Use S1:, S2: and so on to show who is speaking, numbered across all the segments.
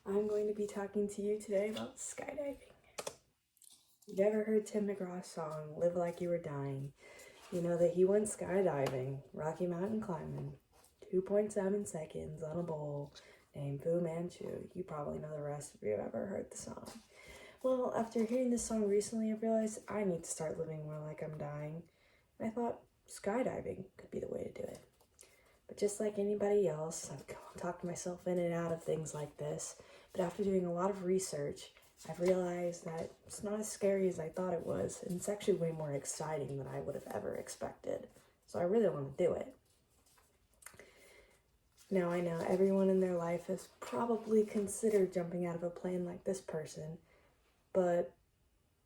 S1: I'm going to be talking to you today about skydiving. You've ever heard Tim McGraw's song, Live Like You Were Dying? You know that he went skydiving, Rocky Mountain climbing, 2.7 seconds on a bowl named Fu Manchu. You probably know the rest if you've ever heard the song. Well, after hearing this song recently, I realized I need to start living more like I'm dying. And I thought skydiving could be the way to do it. But just like anybody else, I've talked myself in and out of things like this. But after doing a lot of research, I've realized that it's not as scary as I thought it was, and it's actually way more exciting than I would have ever expected. So I really want to do it. Now I know everyone in their life has probably considered jumping out of a plane like this person, but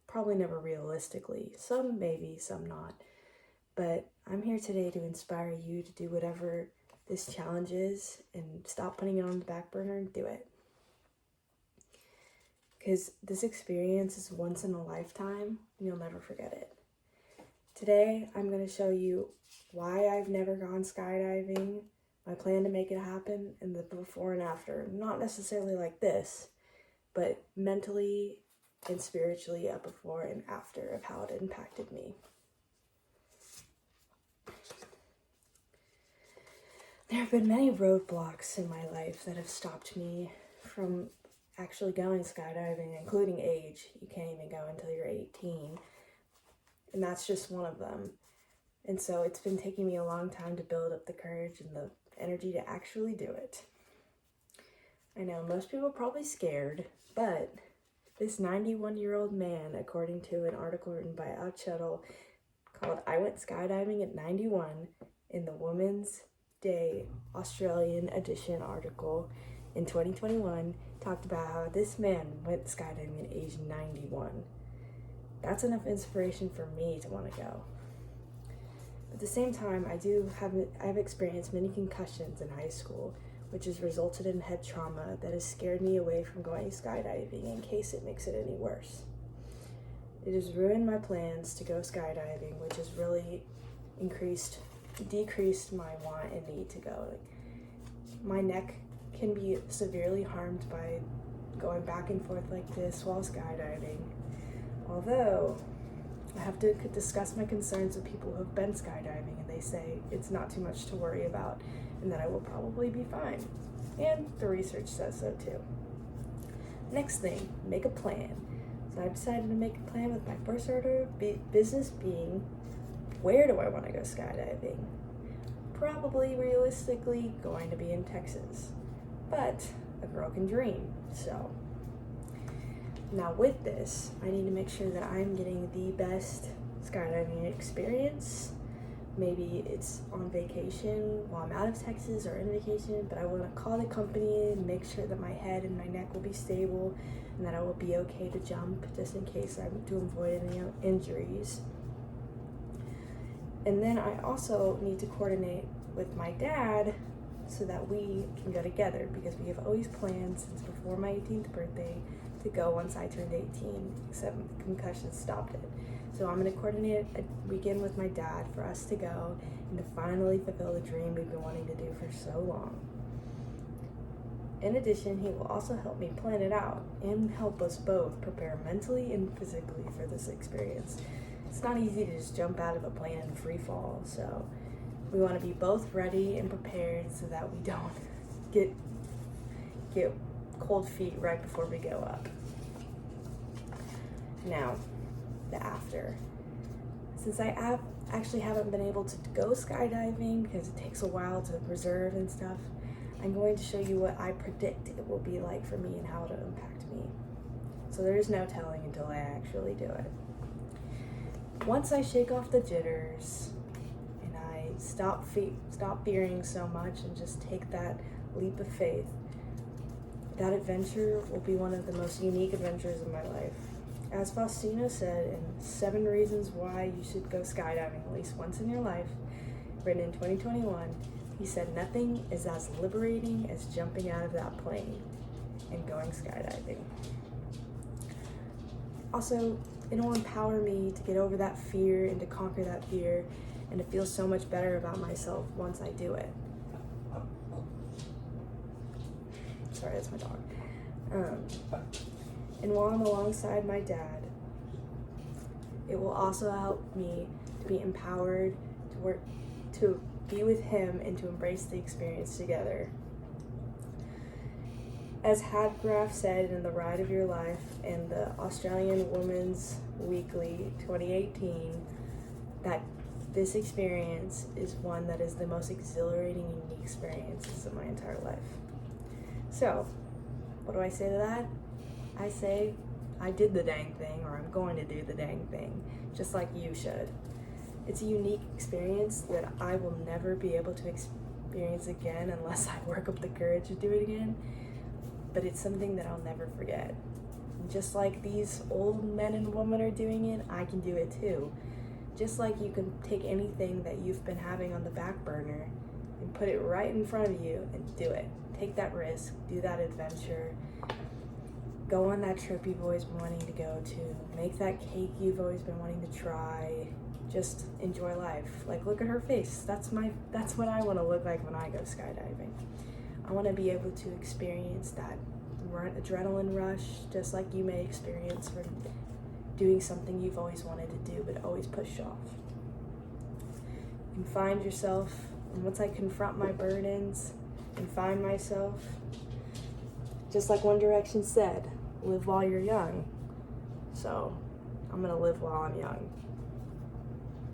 S1: probably never realistically. Some maybe, some not. But I'm here today to inspire you to do whatever this challenge is and stop putting it on the back burner and do it. Because this experience is once in a lifetime and you'll never forget it. Today, I'm going to show you why I've never gone skydiving, my plan to make it happen, and the before and after. Not necessarily like this, but mentally and spiritually a before and after of how it impacted me. There have been many roadblocks in my life that have stopped me from actually going skydiving, including age. You can't even go until you're 18. And that's just one of them. And so it's been taking me a long time to build up the courage and the energy to actually do it. I know most people are probably scared, but this 91-year-old man, according to an article written by Out Shuttle called I Went Skydiving at 91 in the Women's Day Australian edition article in 2021, talked about how this man went skydiving at age 91. That's enough inspiration for me to want to go. At the same time, I've experienced many concussions in high school, which has resulted in head trauma that has scared me away from going skydiving in case it makes it any worse. It has ruined my plans to go skydiving, which has really decreased my want and need to go. My neck can be severely harmed by going back and forth like this while skydiving. Although, I have to discuss my concerns with people who have been skydiving, and they say it's not too much to worry about and that I will probably be fine. And the research says so too. Next thing, make a plan. So I decided to make a plan with my first order of business being, where do I want to go skydiving? Probably realistically going to be in Texas. But a girl can dream, so. Now with this, I need to make sure that I'm getting the best skydiving experience. Maybe it's on vacation while I'm out of Texas or in vacation, but I want to call the company and make sure that my head and my neck will be stable and that I will be okay to jump just in case I'm to avoid any injuries. And then I also need to coordinate with my dad so that we can go together, because we have always planned since before my 18th birthday to go once I turned 18, except concussion stopped it. So I'm going to coordinate a weekend with my dad for us to go and to finally fulfill the dream we've been wanting to do for so long. In addition, he will also help me plan it out and help us both prepare mentally and physically for this experience. It's not easy to just jump out of a plane in free fall, so we want to be both ready and prepared so that we don't get cold feet right before we go up. Now, the after. Since I haven't been able to go skydiving because it takes a while to reserve and stuff, I'm going to show you what I predict it will be like for me and how it'll impact me. So there is no telling until I actually do it. Once I shake off the jitters and I stop fearing so much and just take that leap of faith, that adventure will be one of the most unique adventures of my life. As Faustino said in 7 Reasons Why You Should Go Skydiving At Least Once in Your Life, written in 2021, he said, nothing is as liberating as jumping out of that plane and going skydiving. Also, it'll empower me to get over that fear and to conquer that fear and to feel so much better about myself once I do it. Sorry, that's my dog. And while I'm alongside my dad, it will also help me to be empowered to work, to be with him and to embrace the experience together. As Hadgraf said in The Ride of Your Life and the Australian Women's Weekly 2018, that this experience is one that is the most exhilarating and unique experiences of my entire life. So, what do I say to that? I say, I did the dang thing, or I'm going to do the dang thing, just like you should. It's a unique experience that I will never be able to experience again unless I work up the courage to do it again, but it's something that I'll never forget. And just like these old men and women are doing it, I can do it too. Just like you can take anything that you've been having on the back burner and put it right in front of you and do it. Take that risk, do that adventure, go on that trip you've always been wanting to go to, make that cake you've always been wanting to try. Just enjoy life. Like, look at her face. That's what I want to look like when I go skydiving. I want to be able to experience that adrenaline rush, just like you may experience from doing something you've always wanted to do but always pushed off. And find yourself, and once I confront my burdens and find myself, just like One Direction said, live while you're young. So I'm gonna live while I'm young.